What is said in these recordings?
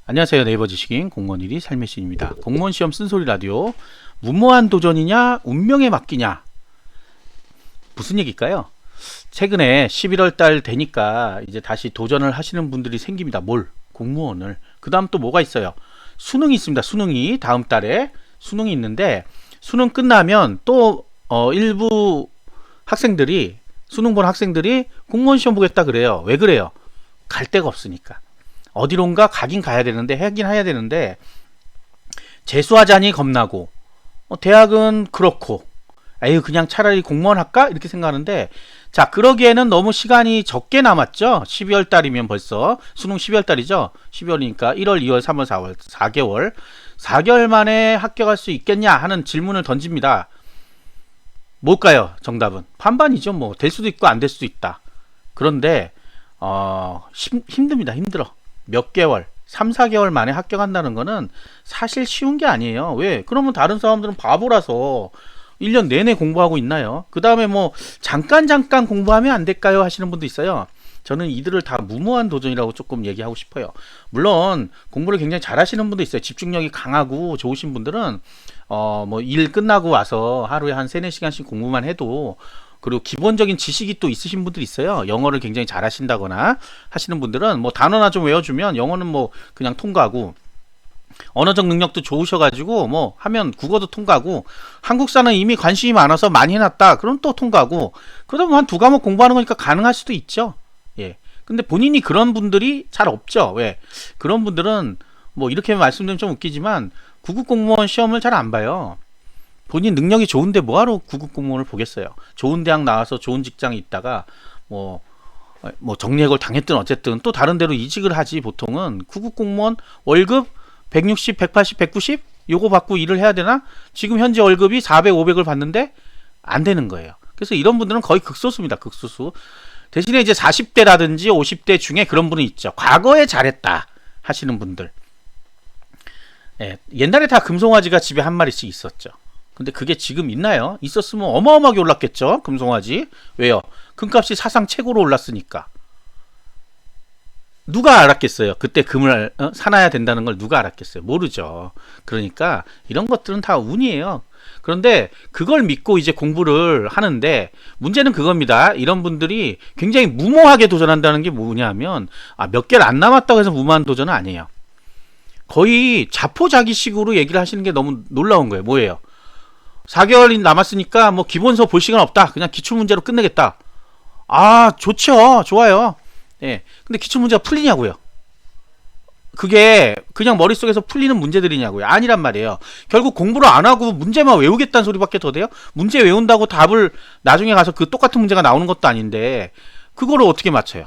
안녕하세요. 네이버 지식인 공무원 1위 삶의 신입니다. 공무원 시험 쓴소리 라디오. 무모한 도전이냐 운명에 맡기냐, 무슨 얘기일까요? 최근에 11월 달 되니까 이제 다시 도전을 하시는 분들이 생깁니다. 뭘? 공무원을. 그 다음 또 뭐가 있어요? 수능이 있습니다. 수능이 다음 달에 수능이 있는데, 수능 끝나면 또 일부 학생들이, 수능 본 학생들이 공무원 시험 보겠다 그래요. 왜 그래요? 갈 데가 없으니까. 어디론가 가긴 가야 되는데, 하긴 해야 되는데, 재수하자니 겁나고, 대학은 그렇고, 에휴 그냥 차라리 공무원 할까? 이렇게 생각하는데, 자, 그러기에는 너무 시간이 적게 남았죠. 12월 달이면 벌써 수능 12월 달이죠. 12월이니까 1월, 2월, 3월, 4월 4개월 만에 합격할 수 있겠냐 하는 질문을 던집니다. 뭘까요? 정답은 반반이죠. 뭐 될 수도 있고 안 될 수도 있다. 그런데 힘듭니다. 힘들어. 몇 개월, 3, 4개월 만에 합격한다는 거는 사실 쉬운 게 아니에요. 왜? 그러면 다른 사람들은 바보라서 1년 내내 공부하고 있나요? 그 다음에 뭐 잠깐 공부하면 안 될까요? 하시는 분도 있어요. 저는 이들을 다 무모한 도전이라고 조금 얘기하고 싶어요. 물론 공부를 굉장히 잘하시는 분도 있어요. 집중력이 강하고 좋으신 분들은 뭐 일 끝나고 와서 하루에 한 3, 4시간씩 공부만 해도, 그리고 기본적인 지식이 또 있으신 분들이 있어요. 영어를 굉장히 잘하신다거나 하시는 분들은 뭐 단어나 좀 외워주면 영어는 뭐 그냥 통과하고, 언어적 능력도 좋으셔가지고 뭐 하면 국어도 통과하고, 한국사는 이미 관심이 많아서 많이 해놨다 그럼 또 통과하고, 그러다 보면 한 2과목 공부하는 거니까 가능할 수도 있죠. 예. 근데 본인이 그런 분들이 잘 없죠. 왜? 그런 분들은 뭐 이렇게 말씀드리면 좀 웃기지만 구급 공무원 시험을 잘 안 봐요. 본인 능력이 좋은데 뭐하러 구급 공무원을 보겠어요. 좋은 대학 나와서 좋은 직장에 있다가 뭐 정리해고를 당했든 어쨌든 또 다른 데로 이직을 하지, 보통은 구급 공무원 월급 160, 180, 190 요거 받고 일을 해야 되나? 지금 현재 월급이 400, 500을 받는데 안 되는 거예요. 그래서 이런 분들은 거의 극소수입니다. 극소수. 대신에 이제 40대라든지 50대 중에 그런 분이 있죠. 과거에 잘했다 하시는 분들. 예, 옛날에 다 금송아지가 집에 한 마리씩 있었죠. 근데 그게 지금 있나요? 있었으면 어마어마하게 올랐겠죠. 금송아지. 왜요? 금값이 사상 최고로 올랐으니까. 누가 알았겠어요? 그때 금을 사놔야 된다는 걸 누가 알았겠어요? 모르죠. 그러니까 이런 것들은 다 운이에요. 그런데 그걸 믿고 이제 공부를 하는데, 문제는 그겁니다. 이런 분들이 굉장히 무모하게 도전한다는 게 뭐냐면, 몇 개를 안 남았다고 해서 무모한 도전은 아니에요. 거의 자포자기식으로 얘기를 하시는 게 너무 놀라운 거예요. 뭐예요? 4개월이 남았으니까 뭐 기본서 볼 시간 없다. 그냥 기출문제로 끝내겠다. 좋죠. 좋아요. 예. 근데 기출문제가 풀리냐고요? 그게 그냥 머릿속에서 풀리는 문제들이냐고요? 아니란 말이에요. 결국 공부를 안 하고 문제만 외우겠다는 소리밖에 더 돼요? 문제 외운다고 답을 나중에 가서 그 똑같은 문제가 나오는 것도 아닌데 그거를 어떻게 맞춰요?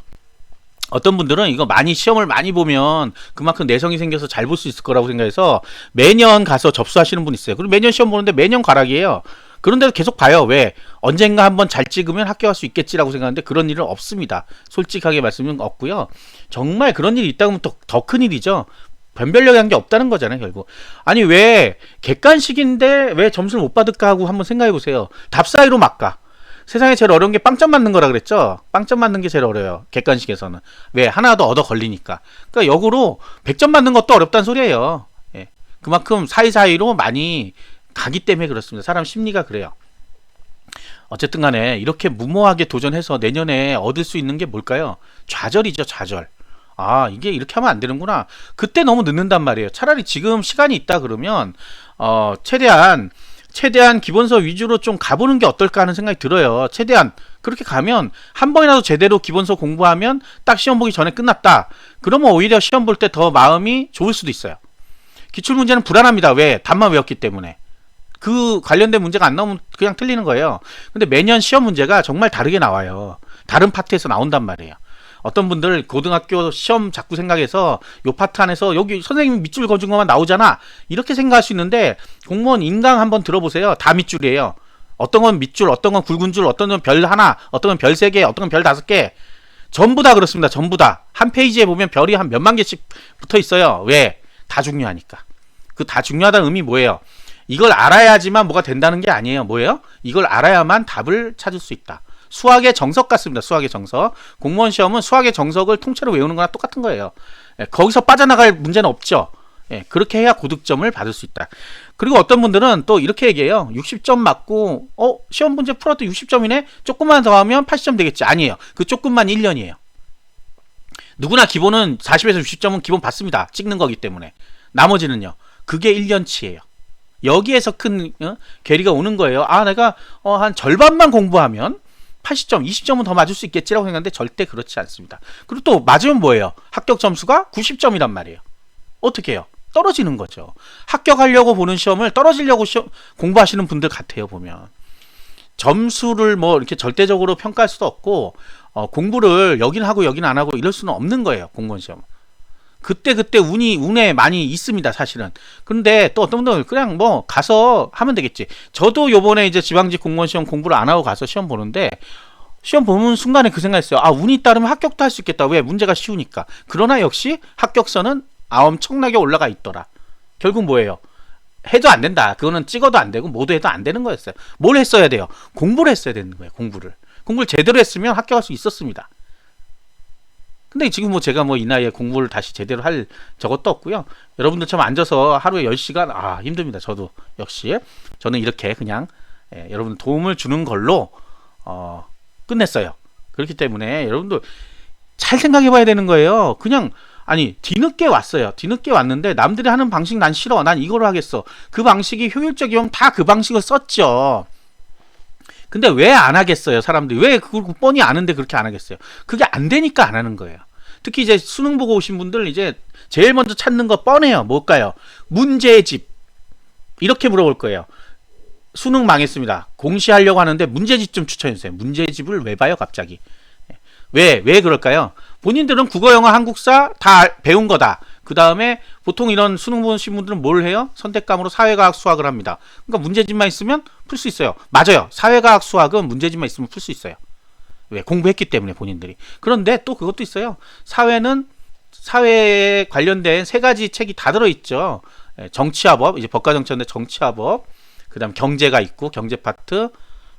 어떤 분들은 이거 많이 시험을 많이 보면 그만큼 내성이 생겨서 잘 볼 수 있을 거라고 생각해서 매년 가서 접수하시는 분 있어요. 그리고 매년 시험 보는데 매년 가락이에요. 그런데도 계속 봐요. 왜? 언젠가 한번 잘 찍으면 합격할 수 있겠지라고 생각하는데 그런 일은 없습니다. 솔직하게 말씀은 없고요. 정말 그런 일이 있다고 하면 더 큰 일이죠. 변별력이 한 게 없다는 거잖아요, 결국. 아니, 왜 객관식인데 왜 점수를 못 받을까 하고 한번 생각해 보세요. 답 사이로 막가. 세상에 제일 어려운 게 빵점 맞는 거라 그랬죠. 빵점 맞는 게 제일 어려워요, 객관식에서는. 왜? 하나 더 얻어 걸리니까. 그러니까 역으로 100점 맞는 것도 어렵다는 소리예요. 예. 그만큼 사이사이로 많이 가기 때문에 그렇습니다. 사람 심리가 그래요. 어쨌든 간에 이렇게 무모하게 도전해서 내년에 얻을 수 있는 게 뭘까요? 좌절이죠, 좌절. 이게 이렇게 하면 안 되는구나. 그때 너무 늦는단 말이에요. 차라리 지금 시간이 있다 그러면 최대한 기본서 위주로 좀 가보는 게 어떨까 하는 생각이 들어요. 최대한 그렇게 가면 한 번이라도 제대로 기본서 공부하면 딱 시험 보기 전에 끝났다. 그러면 오히려 시험 볼 때 더 마음이 좋을 수도 있어요. 기출문제는 불안합니다. 왜? 답만 외웠기 때문에. 그 관련된 문제가 안 나오면 그냥 틀리는 거예요. 근데 매년 시험 문제가 정말 다르게 나와요. 다른 파트에서 나온단 말이에요. 어떤 분들 고등학교 시험 자꾸 생각해서 요 파트 안에서 여기 선생님이 밑줄 거준 것만 나오잖아, 이렇게 생각할 수 있는데, 공무원 인강 한번 들어보세요. 다 밑줄이에요. 어떤 건 밑줄, 어떤 건 굵은 줄, 어떤 건 별 하나, 어떤 건 별 3개, 어떤 건 별 5개. 전부 다 그렇습니다. 전부 다. 한 페이지에 보면 별이 한 몇만 개씩 붙어 있어요. 왜? 다 중요하니까. 그 다 중요하다는 의미 뭐예요? 이걸 알아야지만 뭐가 된다는 게 아니에요. 뭐예요? 이걸 알아야만 답을 찾을 수 있다. 수학의 정석 같습니다. 수학의 정석. 공무원 시험은 수학의 정석을 통째로 외우는 거나 똑같은 거예요. 거기서 빠져나갈 문제는 없죠. 그렇게 해야 고득점을 받을 수 있다. 그리고 어떤 분들은 또 이렇게 얘기해요. 60점 맞고 시험 문제 풀어도 60점이네? 조금만 더 하면 80점 되겠지. 아니에요. 그 조금만 1년이에요. 누구나 기본은 40에서 60점은 기본 받습니다. 찍는 거기 때문에. 나머지는요. 그게 1년치예요. 여기에서 큰 괴리가 오는 거예요. 내가 한 절반만 공부하면 80점, 20점은 더 맞을 수 있겠지라고 생각하는데 절대 그렇지 않습니다. 그리고 또 맞으면 뭐예요? 합격 점수가 90점이란 말이에요. 어떻게 해요? 떨어지는 거죠. 합격하려고 보는 시험을 떨어지려고 공부하시는 분들 같아요, 보면. 점수를 뭐 이렇게 절대적으로 평가할 수도 없고, 공부를 여긴 하고 여긴 안 하고 이럴 수는 없는 거예요, 공무원 시험. 그때 운에 많이 있습니다, 사실은. 근데 또 어떤 분들은 그냥 뭐 가서 하면 되겠지. 저도 요번에 이제 지방직 공무원 시험 공부를 안 하고 가서 시험 보는데, 시험 보는 순간에 그 생각했어요. 운이 따르면 합격도 할 수 있겠다. 왜? 문제가 쉬우니까. 그러나 역시 합격선은 엄청나게 올라가 있더라. 결국 뭐예요? 해도 안 된다. 그거는 찍어도 안 되고 모두 해도 안 되는 거였어요. 뭘 했어야 돼요? 공부를 했어야 되는 거예요. 공부를 제대로 했으면 합격할 수 있었습니다. 근데 지금 뭐 제가 뭐 이 나이에 공부를 다시 제대로 할 저것도 없고요. 여러분들처럼 앉아서 하루에 10시간 힘듭니다. 저도 역시 저는 이렇게 그냥 여러분 도움을 주는 걸로 끝냈어요. 그렇기 때문에 여러분들 잘 생각해 봐야 되는 거예요. 그냥 뒤늦게 왔어요. 뒤늦게 왔는데 남들이 하는 방식 난 싫어. 난 이거로 하겠어. 그 방식이 효율적이면 다 그 방식을 썼죠. 근데 왜 안 하겠어요? 사람들이 왜 그걸 뻔히 아는데 그렇게 안 하겠어요? 그게 안 되니까 안 하는 거예요. 특히 이제 수능 보고 오신 분들 이제 제일 먼저 찾는 거 뻔해요. 뭘까요? 문제집. 이렇게 물어볼 거예요. 수능 망했습니다. 공시하려고 하는데 문제집 좀 추천해주세요. 문제집을 왜 봐요, 갑자기? 왜 그럴까요? 본인들은 국어, 영어, 한국사 다 배운 거다. 그 다음에 보통 이런 수능 보신 분들은 뭘 해요? 선택과목으로 사회과학, 수학을 합니다. 그러니까 문제집만 있으면 풀 수 있어요. 맞아요. 사회과학, 수학은 문제집만 있으면 풀 수 있어요. 왜? 공부했기 때문에 본인들이. 그런데 또 그것도 있어요. 사회는 사회에 관련된 3가지 책이 다 들어있죠. 정치화법, 이제 법과정치인데 정치화법, 그 다음 경제가 있고 경제 파트,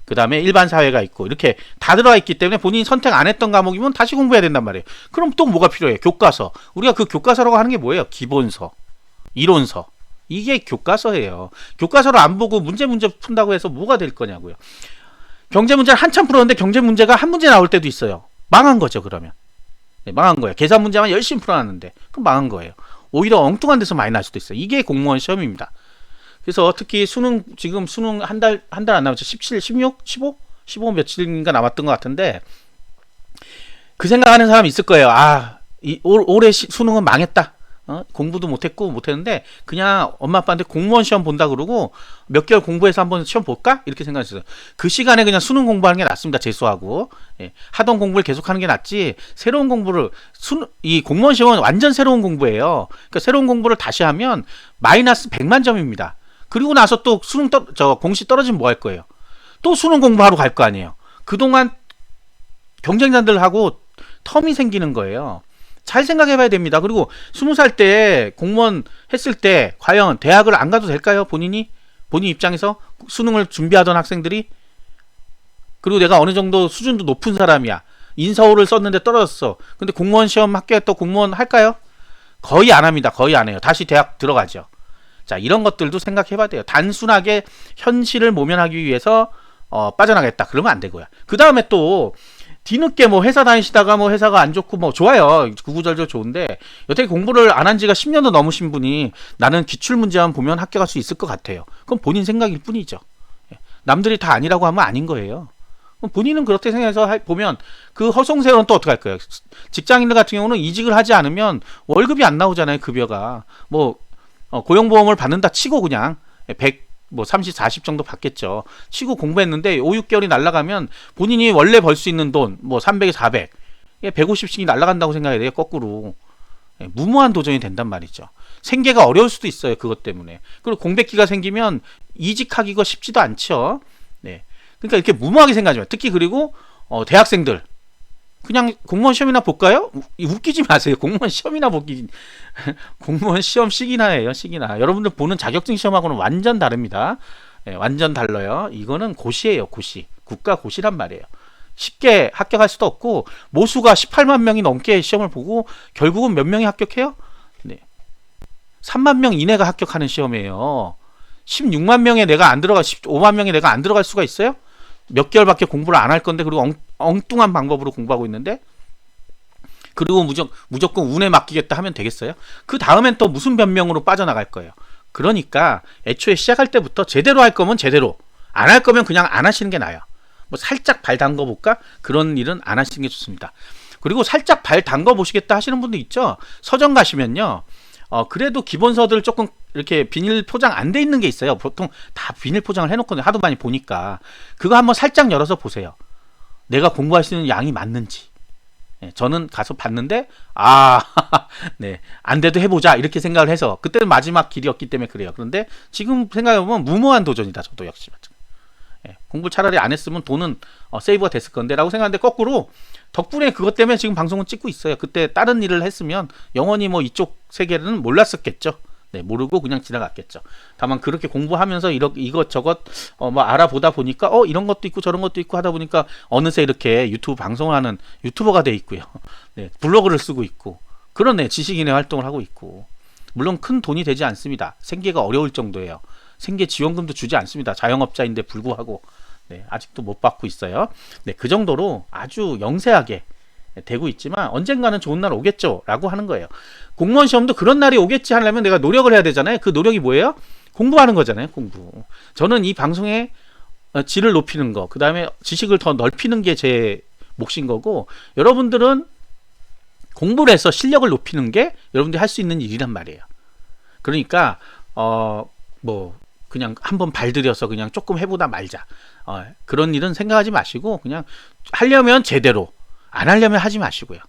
그 다음에 일반 사회가 있고 이렇게 다 들어가 있기 때문에 본인이 선택 안 했던 과목이면 다시 공부해야 된단 말이에요. 그럼 또 뭐가 필요해요? 교과서. 우리가 그 교과서라고 하는 게 뭐예요? 기본서, 이론서. 이게 교과서예요. 교과서를 안 보고 문제 푼다고 해서 뭐가 될 거냐고요. 경제 문제를 한참 풀었는데 경제 문제가 한 문제 나올 때도 있어요. 망한 거죠, 그러면. 망한 거예요. 계산 문제만 열심히 풀어놨는데 그럼 망한 거예요. 오히려 엉뚱한 데서 많이 날 수도 있어요. 이게 공무원 시험입니다. 그래서 특히 지금 수능 한 달 안 남았죠. 17, 16, 15 며칠인가 남았던 것 같은데 그 생각하는 사람이 있을 거예요. 올해 수능은 망했다. 공부도 못했는데 그냥 엄마 아빠한테 공무원 시험 본다 그러고 몇 개월 공부해서 한번 시험 볼까? 이렇게 생각했어요. 그 시간에 그냥 수능 공부하는 게 낫습니다. 재수하고. 하던 공부를 계속하는 게 낫지 새로운 공부를 이 공무원 시험은 완전 새로운 공부예요. 그러니까 새로운 공부를 다시 하면 마이너스 100만 점입니다. 그리고 나서 또 공시 떨어지면 뭐 할 거예요? 또 수능 공부하러 갈 거 아니에요. 그동안 경쟁자들하고 텀이 생기는 거예요. 잘 생각해 봐야 됩니다. 그리고 20살 때 공무원 했을 때 과연 대학을 안 가도 될까요? 본인 입장에서 수능을 준비하던 학생들이. 그리고 내가 어느 정도 수준도 높은 사람이야. 인서울을 썼는데 떨어졌어. 근데 공무원 시험 합격했다 공무원 할까요? 거의 안 합니다. 거의 안 해요. 다시 대학 들어가죠. 자, 이런 것들도 생각해 봐야 돼요. 단순하게 현실을 모면하기 위해서 빠져나가겠다. 그러면 안 되고요. 그 다음에 또 뒤늦게 뭐 회사 다니시다가 뭐 회사가 안 좋고 뭐 좋아요. 구구절절 좋은데 여태까지 공부를 안 한 지가 10년도 넘으신 분이 나는 기출문제만 보면 합격할 수 있을 것 같아요. 그건 본인 생각일 뿐이죠. 남들이 다 아니라고 하면 아닌 거예요. 본인은 그렇게 생각해서 보면 그 허송세월은 또 어떻게 할 거예요? 직장인들 같은 경우는 이직을 하지 않으면 월급이 안 나오잖아요. 급여가. 고용보험을 받는다 치고 그냥 30, 40 정도 받겠죠. 치고 공부했는데 5, 6개월이 날아가면 본인이 원래 벌 수 있는 돈 300에 400, 150씩이 날아간다고 생각해야 돼요. 거꾸로. 무모한 도전이 된단 말이죠. 생계가 어려울 수도 있어요. 그것 때문에. 그리고 공백기가 생기면 이직하기가 쉽지도 않죠. 그러니까 이렇게 무모하게 생각하지 마요. 특히 그리고 대학생들 그냥 공무원 시험이나 볼까요? 웃기지 마세요. 공무원 시험이나 보기 공무원 시험 시기나 해요. 시기나. 여러분들 보는 자격증 시험하고는 완전 다릅니다. 완전 달라요. 이거는 고시예요. 고시. 국가 고시란 말이에요. 쉽게 합격할 수도 없고 모수가 18만 명이 넘게 시험을 보고 결국은 몇 명이 합격해요? 네. 3만 명 이내가 합격하는 시험이에요. 16만 명에 내가 안 들어가 15만 명에 내가 안 들어갈 수가 있어요? 몇 개월밖에 공부를 안 할 건데 그리고 엉뚱한 방법으로 공부하고 있는데 그리고 무조건 운에 맡기겠다 하면 되겠어요? 그 다음엔 또 무슨 변명으로 빠져나갈 거예요. 그러니까 애초에 시작할 때부터 제대로 할 거면 제대로 안 할 거면 그냥 안 하시는 게 나아요. 뭐 살짝 발 담궈 볼까? 그런 일은 안 하시는 게 좋습니다. 그리고 살짝 발 담궈 보시겠다 하시는 분도 있죠. 서점 가시면요. 그래도 기본서들 조금 이렇게 비닐 포장 안 돼 있는 게 있어요. 보통 다 비닐 포장을 해놓거든요. 하도 많이 보니까. 그거 한번 살짝 열어서 보세요. 내가 공부할 수 있는 양이 맞는지. 네, 저는 가서 봤는데 네, 안 돼도 해보자 이렇게 생각을 해서 그때는 마지막 길이었기 때문에 그래요. 그런데 지금 생각해보면 무모한 도전이다. 저도 역시 네, 공부 차라리 안 했으면 돈은 세이브가 됐을 건데 라고 생각하는데 거꾸로 덕분에 그것 때문에 지금 방송을 찍고 있어요. 그때 다른 일을 했으면 영원히 뭐 이쪽 세계는 몰랐었겠죠. 네, 모르고 그냥 지나갔겠죠. 다만 그렇게 공부하면서 이것저것 뭐 알아보다 보니까 이런 것도 있고 저런 것도 있고 하다 보니까 어느새 이렇게 유튜브 방송을 하는 유튜버가 돼 있고요. 네, 블로그를 쓰고 있고 그러네 지식인의 활동을 하고 있고 물론 큰 돈이 되지 않습니다. 생계가 어려울 정도예요. 생계 지원금도 주지 않습니다. 자영업자인데 불구하고 네, 아직도 못 받고 있어요. 네, 그 정도로 아주 영세하게 되고 있지만 언젠가는 좋은 날 오겠죠 라고 하는 거예요. 공무원 시험도 그런 날이 오겠지 하려면 내가 노력을 해야 되잖아요. 그 노력이 뭐예요? 공부하는 거잖아요. 공부. 저는 이 방송의 질을 높이는 거, 그 다음에 지식을 더 넓히는 게 제 몫인 거고 여러분들은 공부를 해서 실력을 높이는 게 여러분들이 할 수 있는 일이란 말이에요. 그러니까 뭐 그냥 한번 발들여서 그냥 조금 해보다 말자 그런 일은 생각하지 마시고 그냥 하려면 제대로 안 하려면 하지 마시고요.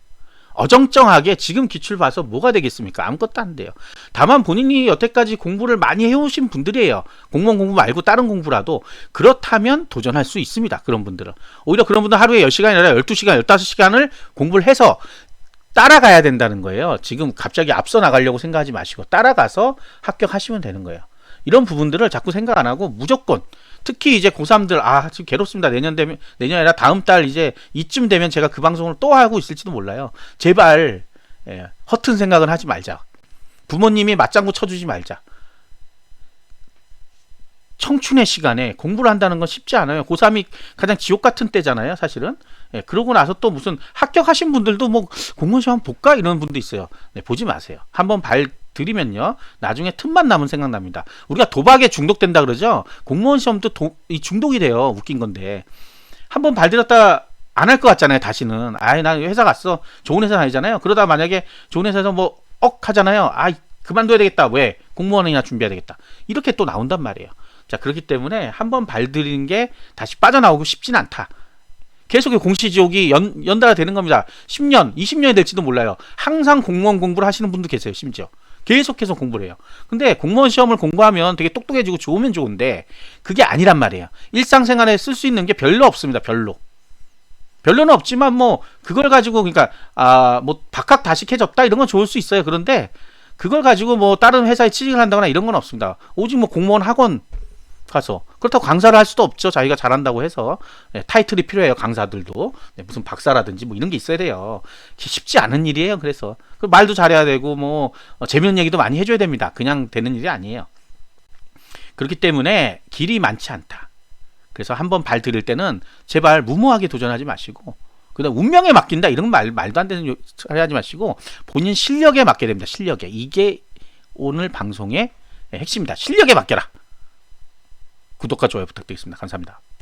어정쩡하게 지금 기출 봐서 뭐가 되겠습니까? 아무것도 안 돼요. 다만 본인이 여태까지 공부를 많이 해오신 분들이에요. 공무원 공부 말고 다른 공부라도 그렇다면 도전할 수 있습니다. 그런 분들은. 오히려 그런 분들은 하루에 10시간이 아니라 12시간, 15시간을 공부를 해서 따라가야 된다는 거예요. 지금 갑자기 앞서 나가려고 생각하지 마시고 따라가서 합격하시면 되는 거예요. 이런 부분들을 자꾸 생각 안 하고 무조건 특히 이제 고3들 지금 괴롭습니다. 내년이 아니라 다음 달 이제 이쯤 되면 제가 그 방송을 또 하고 있을지도 몰라요. 제발 허튼 생각은 하지 말자. 부모님이 맞장구 쳐주지 말자. 청춘의 시간에 공부를 한다는 건 쉽지 않아요. 고3이 가장 지옥 같은 때잖아요. 사실은. 그러고 나서 또 무슨 합격하신 분들도 뭐 공무원 시험 볼까? 이런 분도 있어요. 네, 보지 마세요. 한번 들이면요 나중에 틈만 남은 생각납니다. 우리가 도박에 중독된다 그러죠. 공무원 시험도 이 중독이 돼요. 웃긴 건데 한번 발들였다 안 할 것 같잖아요. 다시는 나 회사 갔어. 좋은 회사 다니잖아요. 그러다 만약에 좋은 회사에서 뭐 하잖아요. 그만둬야 되겠다. 왜? 공무원이나 준비해야 되겠다. 이렇게 또 나온단 말이에요. 자, 그렇기 때문에 한번 발들인 게 다시 빠져나오고 싶진 않다. 계속 공시지옥이 연달아 되는 겁니다. 10년, 20년이 될지도 몰라요. 항상 공무원 공부를 하시는 분도 계세요. 심지어. 계속해서 공부를 해요. 근데 공무원 시험을 공부하면 되게 똑똑해지고 좋으면 좋은데 그게 아니란 말이에요. 일상생활에 쓸 수 있는 게 별로 없습니다. 별로는 없지만 뭐 그걸 가지고 그러니까 뭐 박학다식해졌다 이런 건 좋을 수 있어요. 그런데 그걸 가지고 뭐 다른 회사에 취직을 한다거나 이런 건 없습니다. 오직 뭐 공무원 학원 가서 그렇다고 강사를 할 수도 없죠. 자기가 잘한다고 해서 타이틀이 필요해요. 강사들도 무슨 박사라든지 뭐 이런 게 있어야 돼요. 쉽지 않은 일이에요. 그래서 말도 잘해야 되고 뭐 재미있는 얘기도 많이 해줘야 됩니다. 그냥 되는 일이 아니에요. 그렇기 때문에 길이 많지 않다. 그래서 한번 발 들일 때는 제발 무모하게 도전하지 마시고 그다음 운명에 맡긴다 이런 말도 안 되는 소리 하지 마시고 본인 실력에 맡겨야 됩니다. 실력에. 이게 오늘 방송의 핵심입니다. 실력에 맡겨라. 구독과 좋아요 부탁드리겠습니다. 감사합니다.